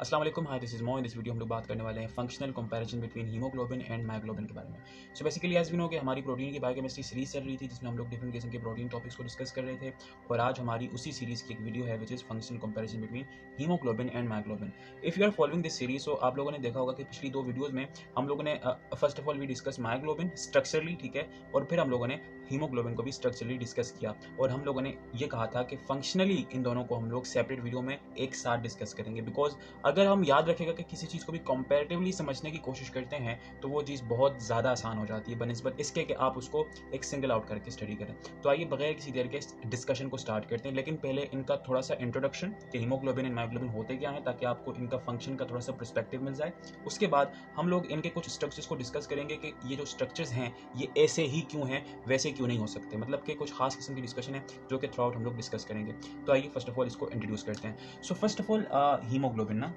अस्सलाम वालेकुम, hi this is मो। इन दिस वीडियो हम लोग बात करने वाले हैं functional comparison between haemoglobin and myoglobin के बारे में। So basically as we know कि हमारी प्रोटीन की बायोकेमिस्ट्री सीरीज चल रही थी जिसमें हम लोग डिफरेंट किस्म के प्रोटीन टॉपिक्स को डिस्कस कर रहे थे और आज हमारी उसी सीरीज की एक वीडियो है which is functional comparison between haemoglobin and myoglobin. If you are following this series तो आप लोगों ने देखा होगा कि पिछली दो वीडियोज में हम लोगों ने first of all we discuss myoglobin structurally, ठीक है, और फिर हम लोगों ने हीमोग्लोबिन को भी स्ट्रक्चरली डिस्कस किया और हम लोगों ने ये कहा था कि फंक्शनली इन दोनों को हम लोग सेपरेट वीडियो में एक साथ डिस्कस करेंगे। बिकॉज अगर हम याद रखेगा कि किसी चीज़ को भी कंपैरेटिवली समझने की कोशिश करते हैं तो वो चीज़ बहुत ज़्यादा आसान हो जाती है बनिस्बत इसके कि आप उसको एक सिंगल आउट करके स्टडी करें। तो आइए बगैर किसी देर के डिस्कशन को स्टार्ट करते हैं, लेकिन पहले इनका थोड़ा सा इंट्रोडक्शन कि हीमोग्लोबिन एंड मायोग्लोबिन होते क्या हैं ताकि आपको इनका फंक्शन का थोड़ा सा पर्सपेक्टिव मिल जाए। उसके बाद हम लोग इनके कुछ स्ट्रक्चर्स को डिस्कस करेंगे कि ये जो स्ट्रक्चर्स हैं ये ऐसे ही क्यों हैं, वैसे क्यों नहीं हो सकते, मतलब कि कुछ खास किस्म की डिस्कशन है जो कि थ्रू आउट हम लोग डिस्कस करेंगे। तो आइए फर्स्ट ऑफ ऑल इसको इंट्रोड्यूस करते हैं। So first of all haemoglobin ना,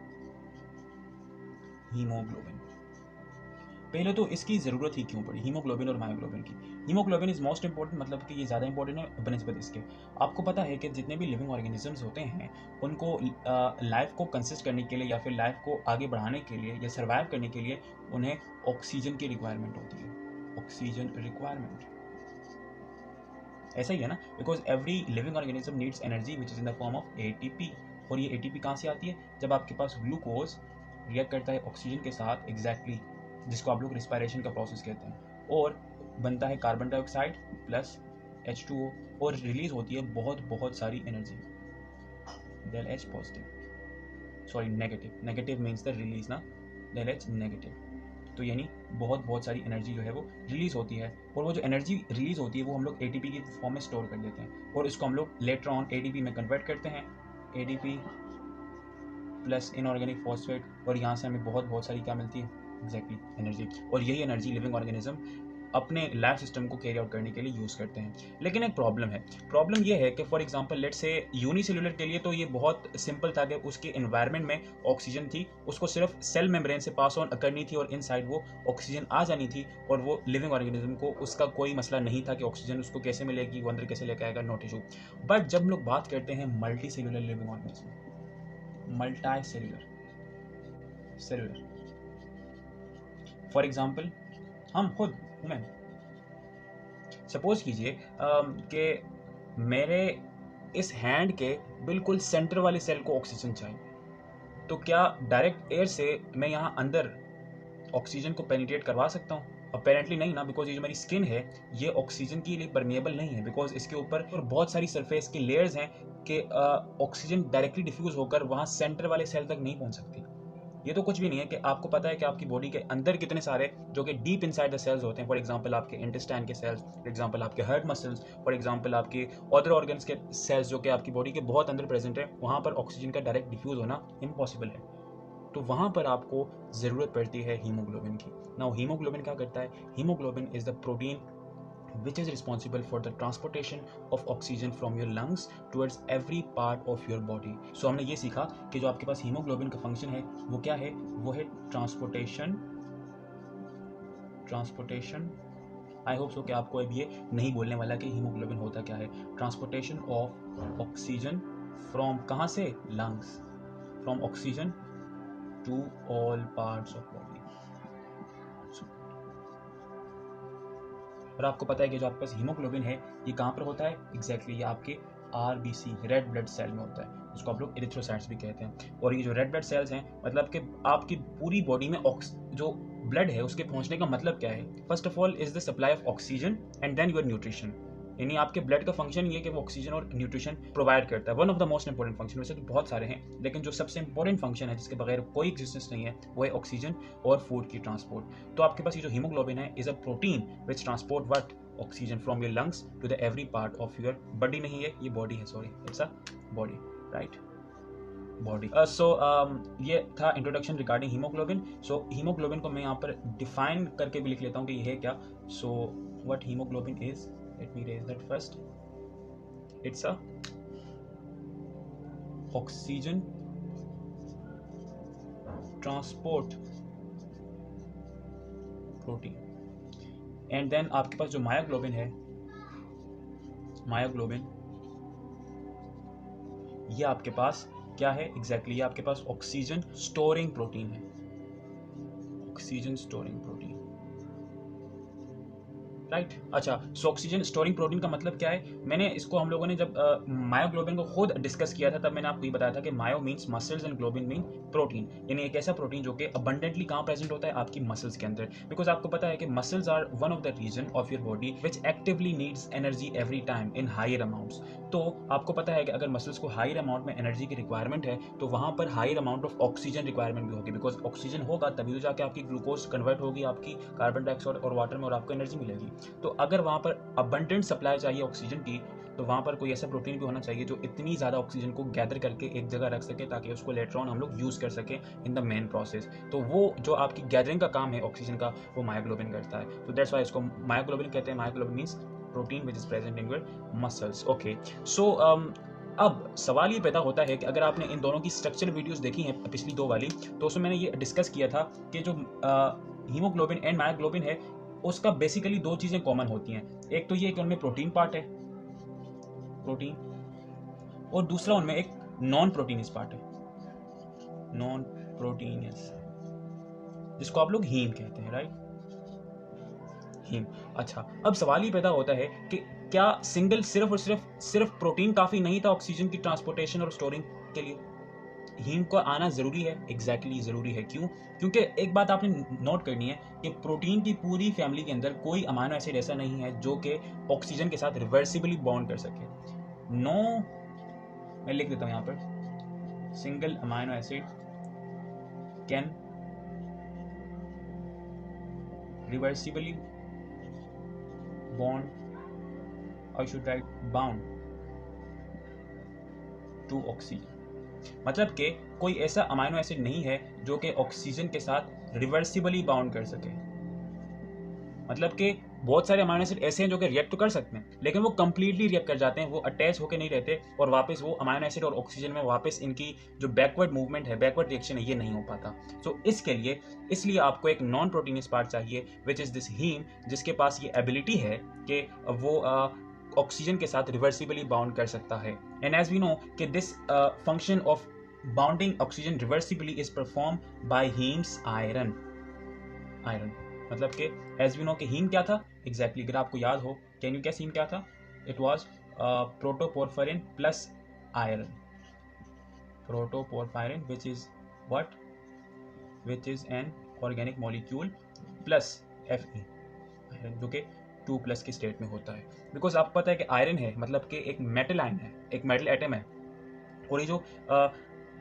हीमोग्लोबिन पहले तो इसकी ज़रूरत ही क्यों पड़ी हीमोग्लोबिन और मायोग्लोबिन की। हीमोग्लोबिन इज़ मोस्ट इंपॉर्टेंट, मतलब कि ये ज़्यादा इंपॉर्टेंट है बनस्बत इसके। आपको पता है कि जितने भी लिविंग ऑर्गेनिजम्स होते हैं उनको लाइफ को कंसिस्ट करने के लिए या फिर लाइफ को आगे बढ़ाने के लिए या सर्वाइव करने के लिए उन्हें ऑक्सीजन की रिक्वायरमेंट होती है। ऑक्सीजन रिक्वायरमेंट ऐसा ही है ना, because every living organism needs energy which is in the form of ATP. और ये एटीपी कहाँ से आती है? जब आपके पास ग्लूकोज रिएक्ट करता है ऑक्सीजन के साथ, एग्जैक्टली जिसको आप लोग रिस्पायरेशन का प्रोसेस कहते हैं, और बनता है कार्बन डाइऑक्साइड प्लस H2O और रिलीज होती है बहुत बहुत सारी energy. del H positive, sorry negative, negative means the release ना, del H नेगेटिव। तो यानी बहुत बहुत सारी एनर्जी जो है वो रिलीज होती है और वो जो एनर्जी रिलीज होती है वो हम लोग एटीपी की फॉर्म में स्टोर कर लेते हैं और इसको हम लोग लेटर ऑन एटीपी में कन्वर्ट करते हैं, एटीपी प्लस इनऑर्गेनिक फॉस्फेट, और यहाँ से हमें बहुत बहुत सारी क्या मिलती है, एग्जैक्टली एनर्जी। और यही एनर्जी लिविंग ऑर्गेनिज्म अपने लाइफ सिस्टम को कैरी आउट करने के लिए यूज़ करते हैं। लेकिन एक प्रॉब्लम है, प्रॉब्लम ये है कि for example let's say unicellular के लिए तो ये बहुत सिंपल था कि उसके एनवायरनमेंट में ऑक्सीजन थी, उसको सिर्फ सेल मेम्ब्रेन से पास ऑन करनी थी और इनसाइड वो ऑक्सीजन आ जानी थी और वो लिविंग ऑर्गेनिज्म को उसका कोई मसला नहीं था कि ऑक्सीजन उसको कैसे मिलेगी, वो अंदर कैसे लेके आएगा, नॉट इशू। बट जब हम लोग बात करते हैं multi cellular living organism, multi cellular, cellular, for example हम खुद ह्यूमन, सपोज कीजिए कि मेरे इस हैंड के बिल्कुल सेंटर वाले सेल को ऑक्सीजन चाहिए, तो क्या डायरेक्ट एयर से मैं यहाँ अंदर ऑक्सीजन को पेनिट्रेट करवा सकता हूँ? अपेरेंटली नहीं ना, बिकॉज ये जो मेरी स्किन है ये ऑक्सीजन के लिए परमिएबल नहीं है, बिकॉज इसके ऊपर और बहुत सारी सरफेस की लेयर्स हैं कि ऑक्सीजन डायरेक्टली डिफ्यूज होकर वहाँ सेंटर वाले सेल तक नहीं पहुँच सकती। ये तो कुछ भी नहीं है कि आपको पता है कि आपकी बॉडी के अंदर कितने सारे जो कि डीप इनसाइड द सेल्स होते हैं, फॉर एग्जांपल आपके इंटेस्टाइन के सेल्स, फॉर एग्जांपल आपके हार्ट मसल्स, फॉर एग्जांपल आपके अदर ऑर्गन्स के सेल्स जो कि आपकी बॉडी के बहुत अंदर प्रेजेंट है, वहाँ पर ऑक्सीजन का डायरेक्ट डिफ्यूज होना इम्पॉसिबल है। तो वहाँ पर आपको ज़रूरत पड़ती है हीमोग्लोबिन की। नाउ हीमोग्लोबिन क्या करता है? Haemoglobin is the protein which is responsible for the transportation of oxygen from your lungs towards every part of your body. So हमने ये सीखा कि जो आपके पास हीमोग्लोबिन का फंक्शन है वो क्या है? वो है ट्रांसपोर्टेशन। आई होप सो कि आपको अब ये नहीं बोलने वाला कि हीमोग्लोबिन होता क्या है। ट्रांसपोर्टेशन ऑफ ऑक्सीजन फ्रॉम कहाँ से? Lungs, from oxygen to all parts of body. और आपको पता है कि जो आपके पास हीमोग्लोबिन है ये कहाँ पर होता है? एग्जैक्टली ये आपके RBC, रेड ब्लड सेल में होता है, जिसको आप लोग एरिथ्रोसाइट्स भी कहते हैं। और ये जो रेड ब्लड सेल्स हैं, मतलब कि आपकी पूरी बॉडी में जो ब्लड है उसके पहुंचने का मतलब क्या है? First of all is the supply of oxygen and then your nutrition. यानी आपके ब्लड का फंक्शन ये कि वो ऑक्सीजन और न्यूट्रिशन प्रोवाइड करता है। One of the most important function, वैसे तो बहुत सारे हैं लेकिन जो सबसे इंपॉर्टेंट फंक्शन है जिसके बगैर कोई एग्जिस्टेंस नहीं है वो है ऑक्सीजन और फूड की ट्रांसपोर्ट। तो आपके पास ये जो हीमोग्लोबिन है is a protein which transport what? Oxygen from your lungs to the every part of your body. नहीं है ये बॉडी है, sorry it's a body, right, body. So ये था introduction regarding haemoglobin. So haemoglobin को मैं यहाँ पर डिफाइन करके भी लिख लेता हूँ कि ये है क्या। So what haemoglobin is, let me raise that first. It's a oxygen transport protein. And then आपके पास जो मायोग्लोबिन है, मायोग्लोबिन ये आपके पास क्या है एग्जैक्टली? ये आपके पास ऑक्सीजन स्टोरिंग प्रोटीन है, ऑक्सीजन स्टोरिंग प्रोटीन, राइट। अच्छा, सो ऑक्सीजन स्टोरिंग प्रोटीन का मतलब क्या है? मैंने इसको, हम लोगों ने जब मायोग्लोबिन को खुद डिस्कस किया था, तब मैंने आपको ये बताया था कि myo means muscles and globin mean protein, यानी एक ऐसा प्रोटीन जो कि अबंडेंटली कहाँ प्रेजेंट होता है? आपकी मसल्स के अंदर। बिकॉज आपको पता है कि muscles are one of the region of your body which actively needs energy every time in higher amounts. तो आपको पता है कि अगर मसल्स को हायर अमाउंट में एनर्जी की रिक्वायरमेंट है तो वहाँ पर higher amount of oxygen requirement भी होगी, बिकॉज ऑक्सीजन होगा तभी तो जाके आपकी ग्लूकोज कन्वर्ट होगी आपकी कार्बन डाइऑक्साइड और वाटर में, और आपको एनर्जी मिलेगी। तो अगर वहाँ पर अबंडेंट सप्लाई चाहिए ऑक्सीजन की, तो वहाँ पर कोई ऐसा प्रोटीन भी होना चाहिए जो इतनी ज़्यादा ऑक्सीजन को गैदर करके एक जगह रख सके ताकि उसको लेटर ऑन हम लोग यूज़ कर सकें इन द मेन प्रोसेस। तो वो जो आपकी गैदरिंग का काम है ऑक्सीजन का, वो मायोग्लोबिन करता है। तो दैट्स वाई इसको मायोग्लोबिन कहते हैं। Myoglobin means protein which is present in your muscles. Okay, so अब सवाल ये पैदा होता है कि अगर आपने इन दोनों की स्ट्रक्चर वीडियोस देखी हैं, पिछली दो वाली, तो उसमें मैंने ये डिस्कस किया था कि जो हीमोग्लोबिन एंड मायोग्लोबिन है उसका बेसिकली दो चीज़ें कॉमन होती हैं। एक तो ये कि उनमें प्रोटीन पार्ट है, प्रोटीन, और दूसरा उनमें एक नॉन प्रोटीनियस पार्ट है, नॉन प्रोटीनियस, जिसको आप लोग हीम कहते हैं, राइट? हीम। अच्छा, अब सवाल ये पैदा होता है कि क्या सिंगल सिर्फ और सिर्फ प्रोटीन काफ़ी नहीं था ऑक्सीजन की ट्रांसपोर्टेशन और स्टोरिंग के लिए? हीम को आना ज़रूरी है, एग्जैक्टली ज़रूरी है। क्यों? क्योंकि एक बात आपने नोट करनी है कि प्रोटीन की पूरी फैमिली के अंदर कोई अमाइनो एसिड ऐसा नहीं है जो कि ऑक्सीजन के साथ रिवर्सिबली बॉन्ड कर सके। नो, मैं लिख देता हूँ यहाँ पर, single amino acid can reversibly bond, I should write bound to oxygen. मतलब कि कोई ऐसा अमाइनो एसिड नहीं है जो कि ऑक्सीजन के साथ रिवर्सिबली बाउंड कर सके। मतलब कि बहुत सारे अमाइनो एसिड ऐसे हैं जो कि रिएक्ट तो कर सकते हैं, लेकिन वो कंप्लीटली रिएक्ट कर जाते हैं, वो अटैच होकर नहीं रहते, और वापस वो अमाइनो एसिड और ऑक्सीजन में वापस इनकी जो बैकवर्ड मूवमेंट है, बैकवर्ड रिएक्शन है, ये नहीं हो पाता। तो इसलिए आपको एक नॉन प्रोटीनियस पार्ट चाहिए विच इज दिस हीम, जिसके पास ये एबिलिटी है कि वो ऑक्सीजन के साथ रिवर्सिबली बाउंड कर सकता है। एंड एज वी नो कि this function of bounding oxygen reversibly is perform by haem's iron. Iron मतलब कि एज वी नो कि हीम क्या था एग्जैक्टली, अगर आपको याद हो, कैन यू गेस हीम क्या था? It was protoporphyrin plus iron. Protoporphyrin which is what? Which is an organic molecule plus Fe, iron, जो कि 2+ की स्टेट में होता है। बिकॉज आपको पता है कि आयरन है मतलब कि एक मेटल आयन है, एक मेटल एटम है, और ये जो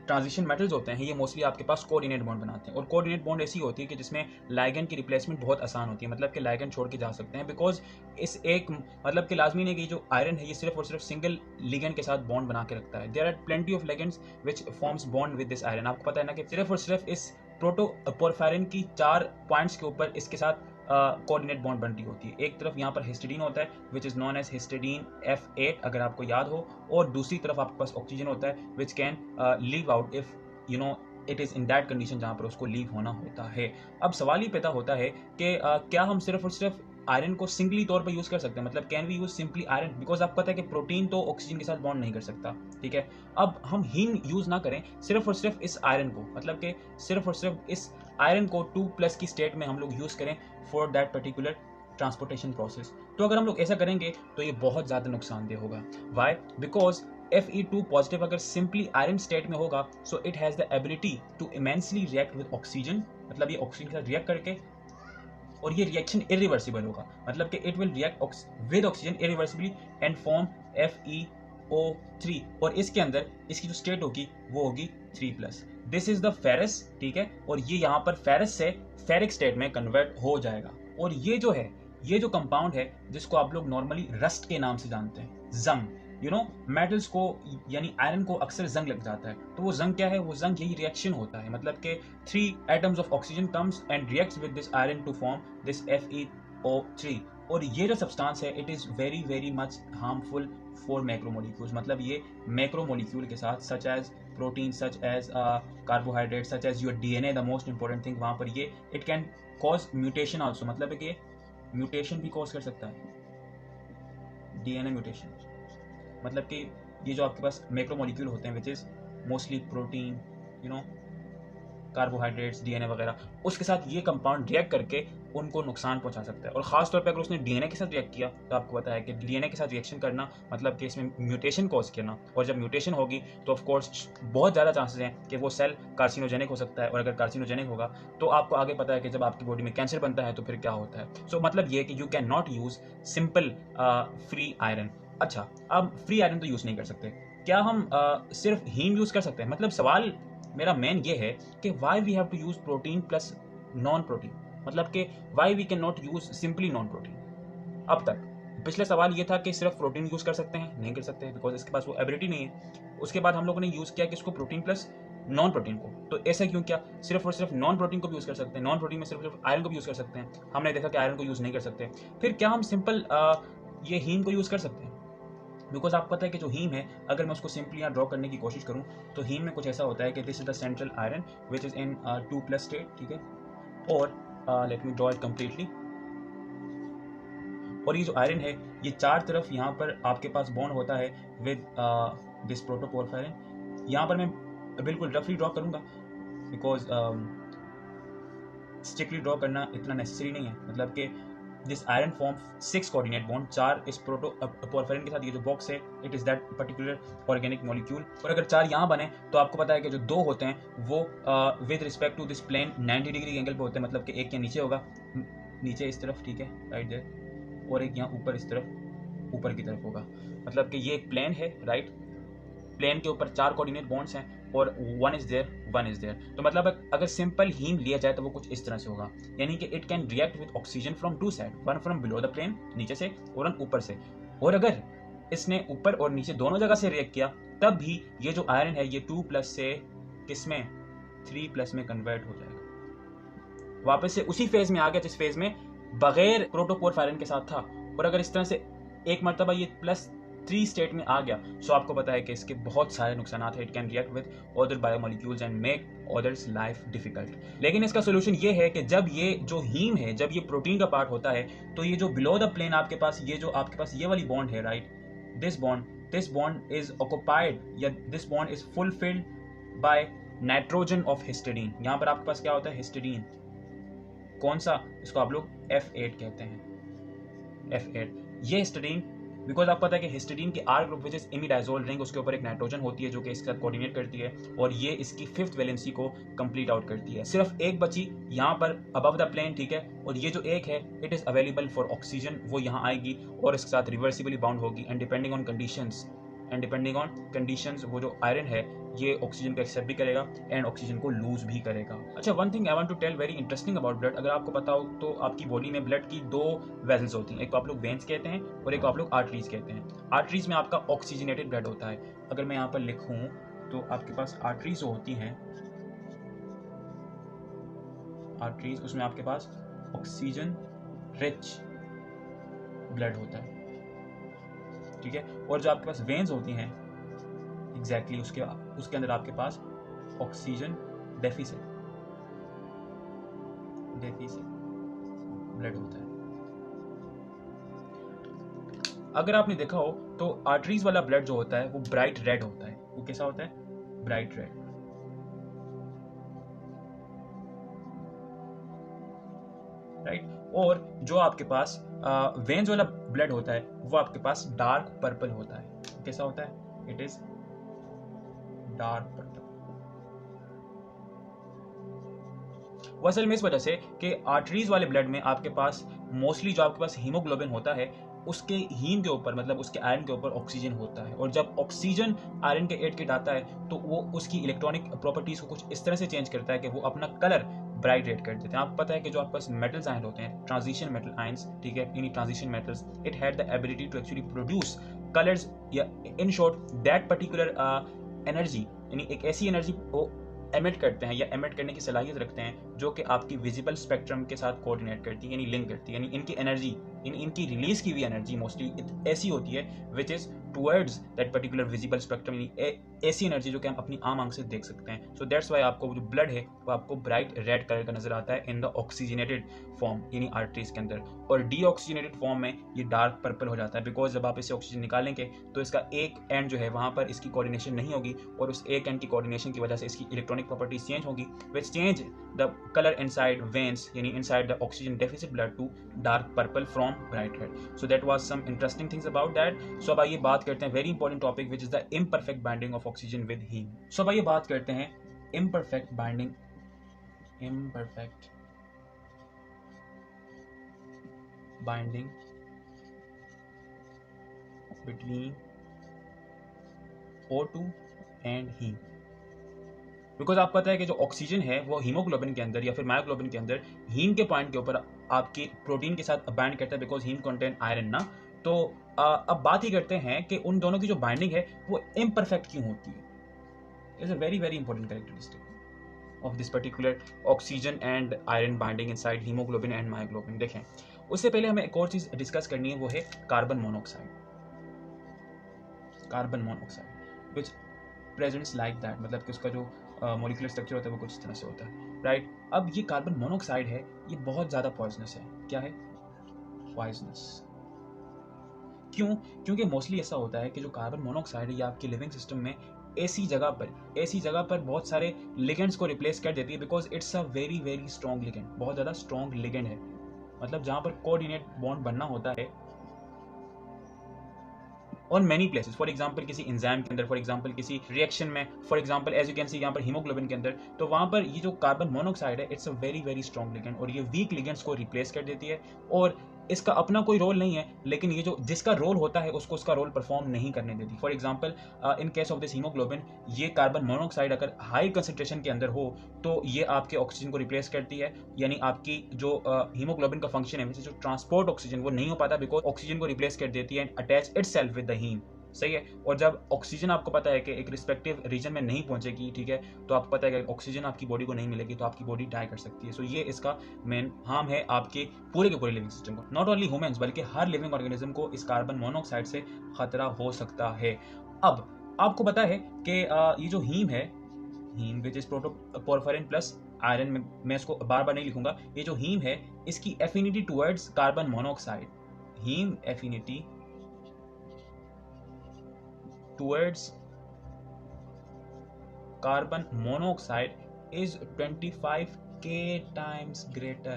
ट्रांजिशन मेटल्स होते हैं ये मोस्टली आपके पास कोऑर्डिनेट बॉन्ड बनाते हैं, और कोऑर्डिनेट बॉन्ड ऐसी होती है कि जिसमें लाइगेंड की रिप्लेसमेंट बहुत आसान होती है, मतलब कि लाइगेंड छोड़ के जा सकते हैं। बिकॉज इस एक मतलब कि लाजमी नहीं कि जो आयरन है ये सिर्फ और सिर्फ सिंगल लिगेंड के साथ बॉन्ड बना के रखता है। There are plenty of ligands which forms bond with this iron. आपको पता है ना कि सिर्फ और सिर्फ इस प्रोटोपोरफायरिन की 4 पॉइंट्स के ऊपर इसके साथ कोऑर्डिनेट बॉन्ड बनती होती है। एक तरफ यहाँ पर हिस्टिडीन होता है which is known as histidine F8 अगर आपको याद हो, और दूसरी तरफ आपके पास ऑक्सीजन होता है which can leave out if you know it is in that condition जहाँ पर उसको लीव होना होता है। अब सवाल ये पैदा होता है कि क्या हम सिर्फ और सिर्फ आयरन को सिंगली तौर पर यूज कर सकते हैं, मतलब can we use simply iron? Because आपको पता है कि प्रोटीन तो ऑक्सीजन के साथ बॉन्ड नहीं कर सकता, ठीक है। अब हम हीम यूज ना करें, सिर्फ और सिर्फ इस आयरन को, मतलब कि सिर्फ और सिर्फ इस आयरन को 2+ की स्टेट में हम लोग यूज करें for that particular transportation process. तो अगर हम लोग ऐसा करेंगे तो ये बहुत ज़्यादा नुकसानदेह होगा। वाई? बिकॉज Fe2 पॉजिटिव अगर सिंपली आयरन स्टेट में होगा, so it has the ability to immensely react with oxygen, मतलब ये ऑक्सीजन के साथ रिएक्ट करके, और ये रिएक्शन इरिवर्सिबल होगा, मतलब कि it will react with oxygen irreversibly and form FeO3, और इसके अंदर इसकी जो स्टेट होगी वो होगी 3+। दिस इज द फेरस, ठीक है, और ये यहाँ पर फेरस से फेरिक स्टेट में कन्वर्ट हो जाएगा। और ये जो है, ये जो कंपाउंड है जिसको आप लोग नॉर्मली रस्ट के नाम से जानते हैं, जंग, यू नो मेटल्स को यानी आयरन को अक्सर जंग लग जाता है, तो वो जंग क्या है? वो जंग यही रिएक्शन होता है, मतलब कि 3 atoms of oxygen comes and reacts with this iron to form this FeO3, और ये जो सब्सटेंस है it is very very much harmful for macromolecules, मतलब ये मैक्रोमोलिक्यूल के साथ such as protein, such as carbohydrate, such as your DNA, the most important thing, वहाँ पर ये it can cause mutation also, मतलब कि म्यूटेशन भी कॉज कर सकता है, DNA म्यूटेशन, मतलब कि ये जो आपके पास मैक्रोमोलिक्यूल होते हैं which is mostly protein, carbohydrates, DNA वगैरह, उसके साथ ये कंपाउंड रिएक्ट करके उनको नुकसान पहुंचा सकता है। और ख़ास तौर पे अगर उसने डीएनए के साथ रिएक्ट किया तो आपको पता है कि डीएनए के साथ रिएक्शन करना मतलब कि इसमें म्यूटेशन कॉज करना, और जब म्यूटेशन होगी तो ऑफ कोर्स बहुत ज़्यादा चांसेस हैं कि वो सेल कार्सिनोजेनिक हो सकता है, और अगर कार्सिनोजेनिक होगा तो आपको आगे पता है कि जब आपकी बॉडी में कैंसर बनता है तो फिर क्या होता है। सो मतलब ये कि you can not use simple free iron. अच्छा, अब फ्री आयरन तो यूज़ नहीं कर सकते, क्या हम सिर्फ हीम यूज़ कर सकते हैं? मतलब सवाल मेरा मेन ये है कि why we have to use protein plus non protein, मतलब कि why we can not use simply non protein. अब तक पिछले सवाल ये था कि सिर्फ प्रोटीन यूज़ कर सकते हैं, नहीं कर सकते बिकॉज इसके पास वो एबिलिटी नहीं है। उसके बाद हम लोगों ने यूज़ किया कि इसको प्रोटीन प्लस नॉन प्रोटीन को, तो ऐसा क्यों किया? सिर्फ और सिर्फ नॉन प्रोटीन को भी यूज़ कर सकते हैं, नॉन प्रोटीन में सिर्फ आयरन को भी यूज़ कर सकते हैं, हमने देखा कि आयरन को यूज़ नहीं कर सकते। फिर क्या हम सिंपल ये हीम को यूज़ कर सकते हैं? बिकॉज आपको पता है कि जो हीम है, अगर मैं उसको सिंपली यहाँ ड्रॉ करने की कोशिश करूँ तो हीम में कुछ ऐसा होता है कि this is the central iron which is in 2+ state, ठीक है, और let me draw it completely. और ये जो आयरन है ये चार तरफ यहाँ पर आपके पास बॉन्ड होता है विद दिस प्रोटोपोरफायरिन। यहाँ पर मैं बिल्कुल रफली ड्रॉ करूँगा बिकॉज स्ट्रिक्टली ड्रॉ करना इतना नेसेसरी नहीं है। मतलब कि this iron form 6 coordinate bond, 4 इस प्रोटोपोरफायरिन के साथ। ये जो बॉक्स है it is that particular organic molecule. और अगर 4 यहाँ बने तो आपको पता है कि जो 2 होते हैं वो with respect to this plane 90 degree angle पे होते हैं। मतलब कि एक के नीचे होगा, नीचे इस तरफ, ठीक है, राइट देयर, और एक यहाँ ऊपर इस तरफ, ऊपर की तरफ होगा। मतलब कि ये एक प्लेन है, राइट, प्लेन के ऊपर 4 कोऑर्डिनेट बॉन्ड्स हैं और 1 इज देयर, 1 इज देयर। तो मतलब अगर सिंपल हीम लिया जाए तो वो कुछ इस तरह से होगा, यानी कि it can react with oxygen from 2 side, one from below the plane, नीचे से, और ऊपर से। और अगर इसने ऊपर और नीचे दोनों जगह से रिएक्ट किया तब भी ये जो आयरन है ये 2+ से किसमें, 3+ में कन्वर्ट हो जाएगा, वापस से उसी फेज में आ गया जिस फेज में बगैर प्रोटोपोरफायरिन के साथ था। और अगर इस तरह से एक मरतबा ये +3 स्टेट में आ गया सो आपको पता है कि इसके बहुत सारे नुकसान हैं। It can react with other biomolecules and make others life difficult. लेकिन इसका सोल्यूशन ये है कि जब ये जो हीम है, जब ये प्रोटीन का पार्ट होता है तो ये जो बिलो द प्लेन आपके पास, ये जो आपके पास ये वाली बॉन्ड है, right, this bond is occupied या this bond is fulfilled by nitrogen of histidine. यहाँ पर आपके पास क्या होता है, हिस्टिडीन। कौन सा? इसको आप लोग F8 कहते हैं, F8। ये हिस्टिडीन, बिकॉज आपको पता है कि हिस्टिडीन के R group which is imidazole ring, उसके ऊपर एक नाइट्रोजन होती है जो कि इसके साथ कोऑर्डिनेट करती है और ये इसकी 5th वैलेंसी को कंप्लीट आउट करती है। सिर्फ एक बची यहाँ पर अबव द प्लेन, ठीक है, और ये जो एक है it is available for oxygen, वो यहाँ आएगी और इसके साथ रिवर्सिबली बाउंड होगी एंड डिपेंडिंग ऑन कंडीशंस वो जो आयरन है ये ऑक्सीजन को एक्सेप्ट भी करेगा एंड ऑक्सीजन को लूज भी करेगा। अच्छा, one thing I want to tell very interesting about blood. अगर आपको पता हो तो आपकी बॉडी में ब्लड की 2 वेजल्स होती हैं, एक को आप लोग वेन्स कहते हैं और एक को आप लोग आर्टरीज कहते हैं। आर्टरीज में आपका ऑक्सीजनेटेड ब्लड होता है। अगर मैं यहाँ पर लिखूँ तो आपके पास आर्टरीज होती हैं, आर्टरीज, उसमें आपके पास ऑक्सीजन रिच ब्लड होता है, ठीक है। और जो आपके पास वेन्स होती हैं एग्जैक्टली उसके अंदर आपके पास ऑक्सीजन डेफिसिट ब्लड होता है। अगर आपने देखा हो तो आर्टरीज वाला ब्लड जो होता है वो ब्राइट रेड होता है। वो कैसा होता है? Bright red, right. और जो आपके पास वेन्स वाला ब्लड होता है वो आपके पास डार्क पर्पल होता है। कैसा होता है? It is dark purple. वो असल में इस वजह से कि आर्टरीज वाले ब्लड में आपके पास मोस्टली जो आपके पास हीमोग्लोबिन होता है उसके हीम के ऊपर, मतलब उसके आयरन के ऊपर ऑक्सीजन होता है, और जब ऑक्सीजन आयरन के एड किट आता है तो वो उसकी इलेक्ट्रॉनिक प्रॉपर्टीज को कुछ इस तरह से चेंज करता है कि वो अपना कलर ब्राइट रेड कर देते हैं। आपको पता है कि जो आपके पास मेटल्स आयन होते हैं, ट्रांजिशन मेटल आयंस, ठीक है, in transition metals it had the ability to actually produce colours, या in short that particular energy, यानी एक ऐसी एनर्जी को एमिट करते हैं या एमिट करने की सलाहियत रखते हैं जो कि आपकी विजिबल स्पेक्ट्रम के साथ कोऑर्डिनेट करती है, यानी लिंक करती है, यानी इनकी एनर्जी इनकी रिलीज की हुई एनर्जी मोस्टली ऐसी होती है which is towards that particular visible spectrum, ऐसी एनर्जी जो कि हम अपनी आम आंख से देख सकते हैं। सो दैट्स वाई आपको जो ब्लड है वो आपको ब्राइट रेड कलर का नजर आता है इन द ऑक्सीजनेटेड फॉर्म यानी आर्टरीज के अंदर, और डीऑक्सीजनेटेड फॉर्म में ये डार्क पर्पल हो जाता है बिकॉज जब आप इसे ऑक्सीजन निकालेंगे तो इसका एक एंड जो है वहाँ पर इसकी कोऑर्डिनेशन नहीं होगी, और उस एक एंड की कोऑर्डिनेशन की वजह से इसकी इलेक्ट्रॉनिक प्रॉपर्टीज चेंज होंगी which change the colour inside veins यानी inside the oxygen deficit blood to dark purple from bright red. So that was some interesting things about that. So अब आइए बात करते हैं very important topic which is the imperfect binding of oxygen with haem. So अब आइए बात करते हैं imperfect binding, imperfect binding between O2 and haem. Because आपको पता है कि जो ऑक्सीजन है वो हीमोग्लोबिन के अंदर या फिर मायोग्लोबिन के अंदर हीम के पॉइंट के ऊपर आपके प्रोटीन के साथ बाइंड करता है बिकॉज हीम कंटेन आयरन ना। तो अब बात ही करते हैं कि उन दोनों की जो बाइंडिंग है वो इम्परफेक्ट क्यों होती है। Is a very very important characteristic of this particular oxygen and iron binding inside haemoglobin and myoglobin. देखें उससे पहले हमें एक और चीज डिस्कस करनी है, वो है carbon monoxide. Carbon monoxide which presents like that, मतलब कि उसका जो मॉलिक्यूलर स्ट्रक्चर होता है वो कुछ इस तरह से होता है, राइट। अब ये कार्बन मोनोऑक्साइड है, ये बहुत ज़्यादा पॉइजनस है। क्या है? पॉइजनस। क्यों? क्योंकि मोस्टली ऐसा होता है कि जो कार्बन मोनोऑक्साइड है ये आपके लिविंग सिस्टम में ऐसी जगह पर बहुत सारे लिगेंड्स को रिप्लेस कर देती है because it's a very very strong ligand, बहुत ज़्यादा स्ट्रॉन्ग लिगेंड है। मतलब जहाँ पर कोऑर्डिनेट बॉन्ड बनना होता है on many places, for example किसी एंजाइम के अंदर, फॉर एग्जाम्पल किसी रिएक्शन में, for example as you can see यहाँ पर हीमोग्लोबिन के अंदर, तो वहाँ पर ये जो कार्बन मोनोऑक्साइड है it's a very very strong ligand और ये वीक लिगेंड्स को रिप्लेस कर देती है। और इसका अपना कोई रोल नहीं है, लेकिन ये जो जिसका रोल होता है उसको उसका रोल परफॉर्म नहीं करने देती। For example in case of this haemoglobin, ये कार्बन मोनोऑक्साइड अगर हाई कंसंट्रेशन के अंदर हो तो ये आपके ऑक्सीजन को रिप्लेस करती है, यानी आपकी जो हीमोग्लोबिन का फंक्शन है जो ट्रांसपोर्ट ऑक्सीजन वो नहीं हो पाता बिकॉज ऑक्सीजन को रिप्लेस कर देती है and attach itself with the haem. सही है। और जब ऑक्सीजन आपको पता है कि एक रिस्पेक्टिव रीजन में नहीं पहुंचेगी, ठीक है, तो आपको पता है कि ऑक्सीजन आपकी बॉडी को नहीं मिलेगी तो आपकी बॉडी डाई कर सकती है। सो ये इसका मेन हार्म है आपके पूरे के पूरे लिविंग सिस्टम को। नॉट ओनली ह्यूमंस बल्कि हर लिविंग ऑर्गेनिज्म को इस कार्बन मोनोऑक्साइड से खतरा हो सकता है। अब आपको पता है कि ये जो हीम है, haem which is protoporphyrin plus iron, मैं इसको बार बार नहीं लिखूंगा, ये जो हीम है इसकी affinity towards carbon monoxide, haem affinity towards carbon monoxide is 25k times greater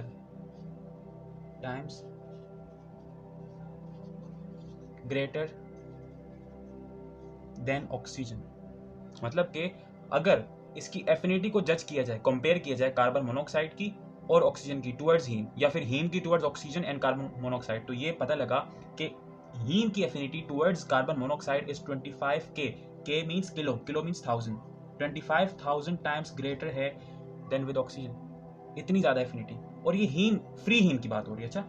than oxygen। मतलब कि अगर इसकी एफिनिटी को जज किया जाए, कंपेयर किया जाए कार्बन मोनोऑक्साइड की और ऑक्सीजन की टुवर्ड्स हीम, या फिर हीम की towards oxygen and carbon monoxide, तो ये पता लगा कि हीम की affinity towards carbon monoxide is 25k, k means kilo, kilo means 1000, 25,000 times greater है देन विद ऑक्सीजन। इतनी ज्यादा एफिनिटी, और ये हीम फ्री हीम की बात हो रही है। अच्छा,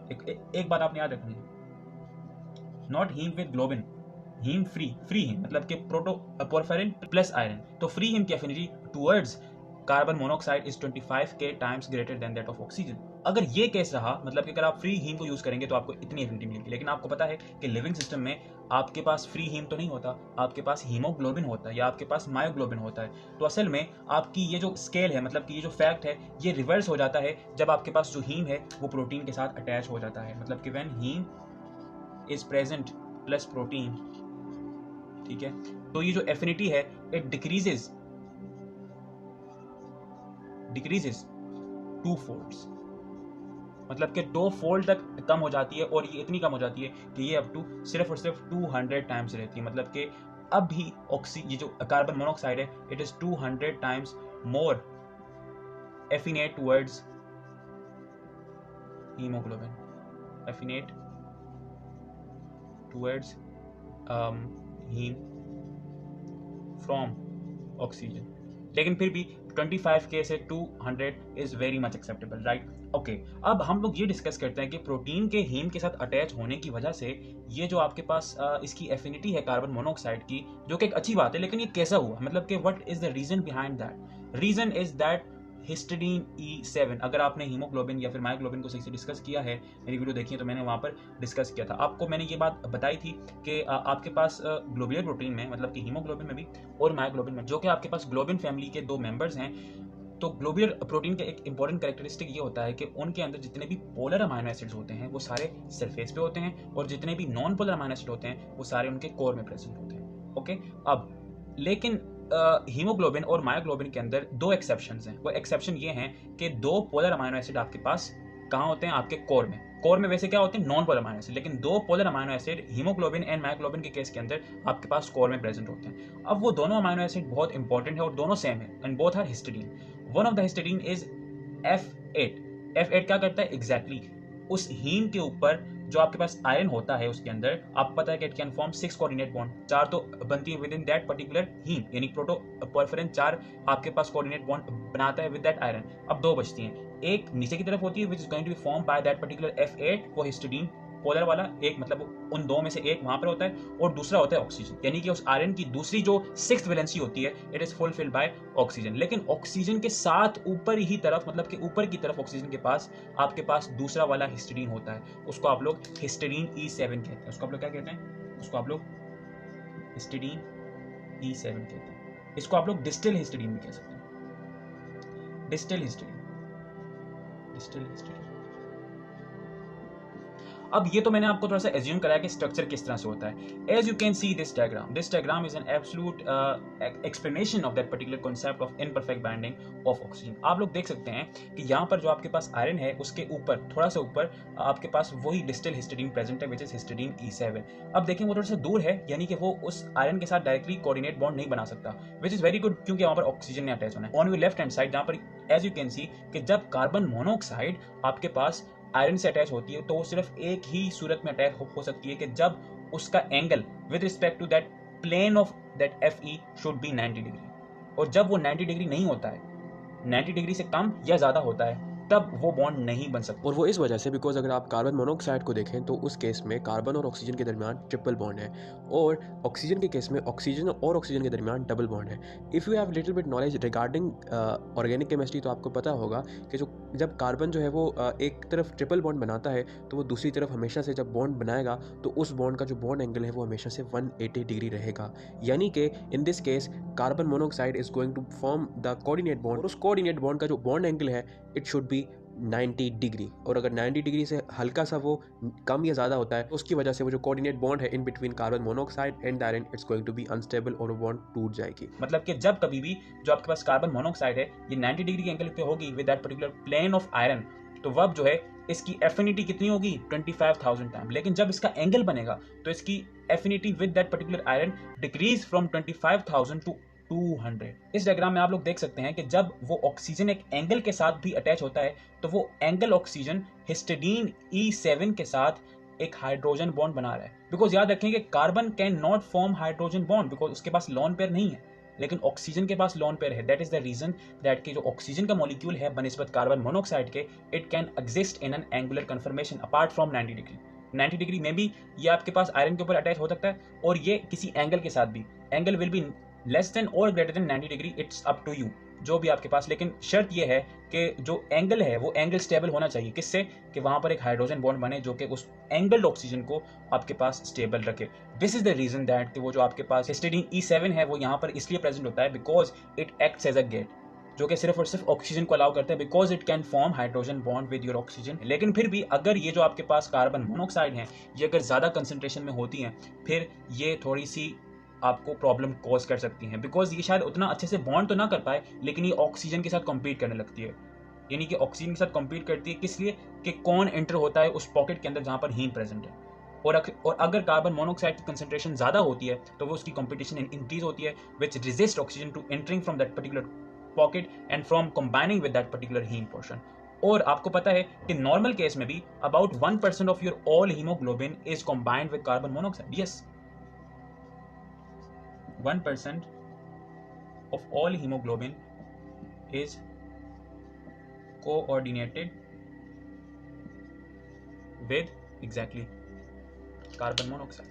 एक बात आपने याद रखनी है, not haem with globin, haem free haem मतलब कि प्रोटोपोरफायरिन प्लस आयरन। तो फ्री हीम की affinity towards carbon monoxide is 25k times greater than that of oxygen. अगर ये केस रहा, मतलब कि अगर आप फ्री हीम को यूज करेंगे तो आपको इतनी एफिनिटी मिलेगी, लेकिन आपको पता है कि लिविंग सिस्टम में आपके पास फ्री हीम तो नहीं होता, आपके पास हीमोग्लोबिन होता है या आपके पास मायोग्लोबिन होता है। तो असल में आपकी ये जो स्केल है, मतलब कि ये जो फैक्ट है, ये रिवर्स हो जाता है जब आपके पास जो हीम है वो प्रोटीन के साथ अटैच हो जाता है। मतलब कि when haem is present plus protein, ठीक है, तो ये जो एफिनिटी है इट डिक्रीजेस 2 फोल्ड्स, मतलब कि 2 फोल्ड तक कम हो जाती है, और ये इतनी कम हो जाती है कि ये अप टू सिर्फ और सिर्फ 200 टाइम्स रहती है। मतलब कि अब भी ये जो कार्बन मोनोऑक्साइड है it is 200 times more affinity towards haemoglobin, affinity towards haem from oxygen. लेकिन फिर भी 25k से 200 is very much acceptable, right. Okay, अब हम लोग ये डिस्कस करते हैं कि प्रोटीन के हीम के साथ अटैच होने की वजह से ये जो आपके पास इसकी एफिनिटी है कार्बन मोनोऑक्साइड की, जो कि एक अच्छी बात है, लेकिन ये कैसा हुआ, मतलब कि what is the reason behind that. Reason is that histidine E7। अगर आपने हीमोग्लोबिन या फिर मायोग्लोबिन को सही से डिस्कस किया है, मेरी वीडियो देखी है, तो मैंने वहाँ पर डिस्कस किया था। आपको मैंने ये बात बताई थी कि आपके पास ग्लोबुलर प्रोटीन में, मतलब कि हीमोग्लोबिन में भी और मायोग्लोबिन में, जो कि आपके पास ग्लोबिन फैमिली के 2 मेंबर्स हैं, तो ग्लोबुलर प्रोटीन का एक इंपॉर्टेंट कैरेक्टरिस्टिक ये होता है कि उनके अंदर जितने भी पोलर अमाइनो एसिड्स होते हैं वो सारे सरफेस पे होते हैं, और जितने भी नॉन पोलर अमाइनो एसिड होते हैं वो सारे उनके कोर में प्रेजेंट होते हैं। ओके, अब लेकिन हीमोग्लोबिन और मायोग्लोबिन के अंदर 2 एक्सेप्शंस हैं। वो एक्सेप्शन ये हैं कि 2 पोलर अमाइनो एसिड आपके पास कहाँ होते हैं? आपके कोर में। कोर में वैसे क्या होते हैं? नॉन पोलर अमाइनो एसिड, लेकिन 2 polar amino acid haemoglobin and myoglobin के केस के अंदर आपके पास कोर में प्रेजेंट होते हैं। अब वो दोनों अमाइनो एसिड बहुत इंपॉर्टेंट है और दोनों सेम है, and both are histidine. One of the histidine is F8। F8 क्या करता है एग्जैक्टली? उस हीम के ऊपर जो आपके पास आयरन होता है उसके अंदर आपको पता है कि it can form 6 coordinate bond, 4 तो बनती है with in that particular heme, यानी प्रोटो पोरफिरिन 4 आपके पास कोऑर्डिनेट बॉन्ड बनाता है विद दैट आयरन। अब 2 बचती हैं, एक नीचे की तरफ होती है which is going to be form by that particular F8, वो हिस्टिडीन पोलर वाला एक, मतलब उन 2 में से एक वहां पर होता है, और दूसरा होता है ऑक्सीजन, यानी कि उस आयरन की दूसरी जो 6th वैलेंसी होती है it is fulfilled by oxygen. लेकिन ऑक्सीजन के साथ ऊपर ही तरफ, मतलब कि ऊपर की तरफ ऑक्सीजन के पास आपके पास दूसरा वाला हिस्टिडीन होता है, उसको आप लोग हिस्टिडीन E7 कहते हैं। उसको आप लोग क्या कहते हैं? उसको आप लोग हिस्टिडीन E7 कहते हैं। इसको आप लोग डिस्टिल हिस्टिडीन भी कह सकते हैं। Distil histidine, distil histidine. अब ये तो मैंने आपको थोड़ा सा एज्यूम कराया कि स्ट्रक्चर किस तरह से होता है। As you can see this diagram is an absolute explanation of that particular concept of imperfect binding of oxygen. आप लोग देख सकते हैं कि यहाँ पर जो आपके पास आयरन है उसके ऊपर, थोड़ा सा ऊपर, आपके पास वही डिस्टिल हिस्टिडीन प्रेजेंट है विच इज हिस्टिडीन E7। अब देखें वो थोड़ा सा दूर है, यानी कि वो उस आयरन के साथ डायरेक्टली कोऑर्डिनेट बॉन्ड नहीं बना सकता, विच इज वेरी गुड, क्योंकि वहाँ पर ऑक्सीजन ने अटैच होना है। On your left hand side, जहाँ पर एज यू कैन सी कि जब कार्बन मोनोऑक्साइड आपके पास आयरन से अटैच होती है तो वो सिर्फ एक ही सूरत में अटैच हो सकती है कि जब उसका angle with respect to that plane of that Fe should be 90 degree, और जब वो 90 डिग्री नहीं होता है, 90 डिग्री से कम या ज़्यादा होता है, तब वो बॉन्ड नहीं बन सकता। और वो इस वजह से बिकॉज अगर आप कार्बन मोनोऑक्साइड को देखें तो उस केस में कार्बन और ऑक्सीजन के दरमियान ट्रिपल बॉन्ड है, और ऑक्सीजन के केस में ऑक्सीजन और ऑक्सीजन के दरमियान डबल बॉन्ड है। If you have little bit knowledge regarding organic chemistry तो आपको पता होगा कि जब कार्बन जो है वो एक तरफ ट्रिपल बॉन्ड बनाता है तो वो दूसरी तरफ हमेशा से जब बॉन्ड बनाएगा तो उस बॉन्ड का जो बॉन्ड एंगल है वो हमेशा से 180 डिग्री रहेगा, यानी कि in this case carbon monoxide is going to form the coordinate bond, और उस कोऑर्डिनेट बॉन्ड का जो बॉन्ड एंगल है इट शुड बी 90 डिग्री, और अगर 90 डिग्री से हल्का सा वो कम या ज़्यादा होता है तो उसकी वजह से वो जो कोऑर्डिनेट बॉन्ड है in between carbon monoxide and iron it's going to be unstable और वो बॉन्ड टूट जाएगी। मतलब कि जब कभी भी जो आपके पास कार्बन मोनोऑक्साइड है ये 90 डिग्री के एंगल पे होगी with that particular plane of iron, तो वब जो है इसकी एफिनिटी कितनी होगी? 25,000 टाइम। लेकिन जब इसका एंगल बनेगा तो इसकी affinity with that particular iron decrease from 25,000 to 200। इस डायग्राम में आप लोग देख सकते हैं कि जब वो ऑक्सीजन एक एंगल के साथ भी अटैच होता है तो वो एंगल ऑक्सीजन हिस्टिडीन E7 के साथ एक हाइड्रोजन बॉन्ड बना रहा है। बिकॉज याद रखें कि carbon can not form hydrogen bond because उसके पास लोन पेयर नहीं है, लेकिन ऑक्सीजन के पास लोन पेयर है। That is the reason that कि जो ऑक्सीजन का मॉलिक्यूल है बनिस्बत कार्बन मोनोऑक्साइड के, it can exist in an angular conformation apart from 90 degree. 90 degree में भी ये आपके पास आयरन के ऊपर अटैच हो सकता है, और ये किसी एंगल के साथ भी, angle will be less than और greater than 90 degree, it's up to you, जो भी आपके पास। लेकिन शर्त यह है कि जो एंगल है वो एंगल स्टेबल होना चाहिए। किससे? कि वहां पर एक हाइड्रोजन बॉन्ड बने जो कि उस एंगल ऑक्सीजन को आपके पास स्टेबल रखे। This is the reason that कि वो जो आपके पास हिस्टिडीन E7 है वो यहाँ पर इसलिए प्रेजेंट होता है because it acts as a gate, जो कि सिर्फ और सिर्फ ऑक्सीजन को अलाउ करता है because it can form hydrogen bond with your oxygen. लेकिन फिर भी अगर ये जो आपके पास कार्बन मोनोऑक्साइड है ये अगर ज्यादा कंसंट्रेशन में होती हैं फिर ये थोड़ी सी आपको प्रॉब्लम कॉज कर सकती हैं, बिकॉज ये शायद उतना अच्छे से बॉन्ड तो ना कर पाए लेकिन ये ऑक्सीजन के साथ कम्पीट करने लगती है। यानी कि ऑक्सीजन के साथ कम्पीट करती है किस लिए? कि कौन एंटर होता है उस पॉकेट के अंदर जहां पर हीम प्रेजेंट है, और अगर कार्बन मोनोऑक्साइड की कंसंट्रेशन ज्यादा होती है तो वो उसकी कंपटीशन इंक्रीज होती है which resist oxygen to entering from that particular pocket and from combining with that particular heme portion. और आपको पता है कि नॉर्मल केस में भी about 1% of your all hemoglobin is combined with carbon monoxide. Yes, 1% of all hemoglobin is coordinated with exactly carbon monoxide.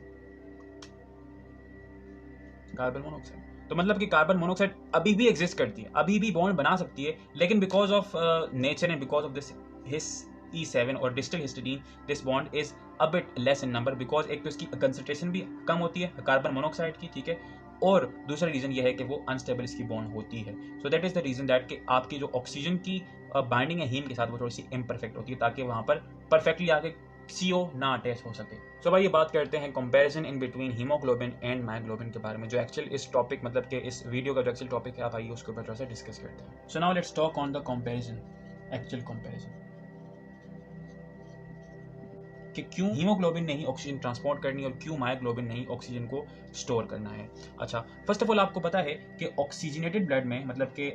तो मतलब कि कार्बन मोनोऑक्साइड अभी भी एग्जिस्ट करती है, अभी भी बॉन्ड बना सकती है, लेकिन because of nature and because of this his E7 और distil histidine this bond is a bit less in number, because एक तो इसकी कंसंट्रेशन भी कम होती है कार्बन मोनोऑक्साइड की, ठीक है, और दूसरा रीजन ये है कि वो अनस्टेबल इसकी बॉन्ड होती है। So that is the reason that कि आपकी जो ऑक्सीजन की बाइंडिंग है हीम के साथ वो थोड़ी सी इम्परफेक्ट होती है, ताकि वहां पर परफेक्टली आके CO ना अटैच हो सके। सो भाई ये बात करते हैं comparison in between haemoglobin and myoglobin के बारे में, जो एक्चुअल इस टॉपिक मतलब कि इस वीडियो का जो एक्चुअल टॉपिक है, आप आइए उसके ऊपर थोड़ा सा डिस्कस करते हैं। So now let's talk on the comparison, actual comparison, कि क्यों हीमोग्लोबिन ने ही ऑक्सीजन ट्रांसपोर्ट करनी और क्यों मायोग्लोबिन ने ही ऑक्सीजन को स्टोर करना है। अच्छा, फर्स्ट ऑफ ऑल आपको पता है कि ऑक्सीजनेटेड ब्लड में मतलब कि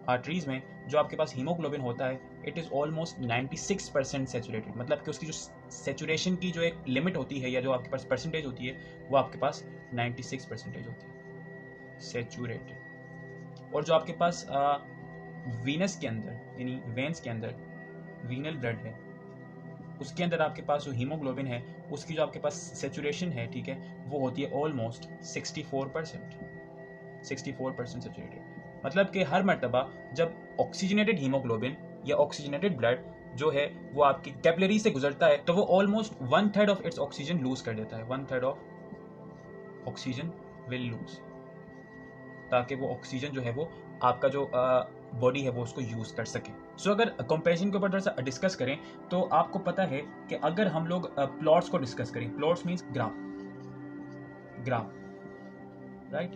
आर्टरीज में जो आपके पास हीमोग्लोबिन होता है इट इज ऑलमोस्ट 96% सेचुरेटेड, मतलब कि उसकी जो सेचुरेशन की जो एक लिमिट होती है या जो आपके पास परसेंटेज होती है वो आपके पास 96% होती है सेचुरेटेड। और जो आपके पास वीनस के अंदर यानी वेन्स के अंदर वीनल ब्लड है उसके अंदर आपके पास जो हीमोग्लोबिन है उसकी जो आपके पास सेचुरेशन है, ठीक है, वो होती है ऑलमोस्ट 64% सेचुरेटेड। मतलब कि हर मर्तबा जब ऑक्सीजनेटेड हीमोग्लोबिन या ऑक्सीजनेटेड ब्लड जो है वो आपकी कैपिलरी से गुजरता है तो वो almost 1/3 of its oxygen lose कर देता है, 1/3 ऑफ ऑक्सीजन विल लूज, ताकि वो ऑक्सीजन जो है वो आपका जो बॉडी है वो उसको यूज कर सके। सो अगर कंपैरिजन के ऊपर थोड़ा सा डिस्कस करें तो आपको पता है कि अगर हम लोग प्लॉट्स को डिस्कस करें, plots means graph right,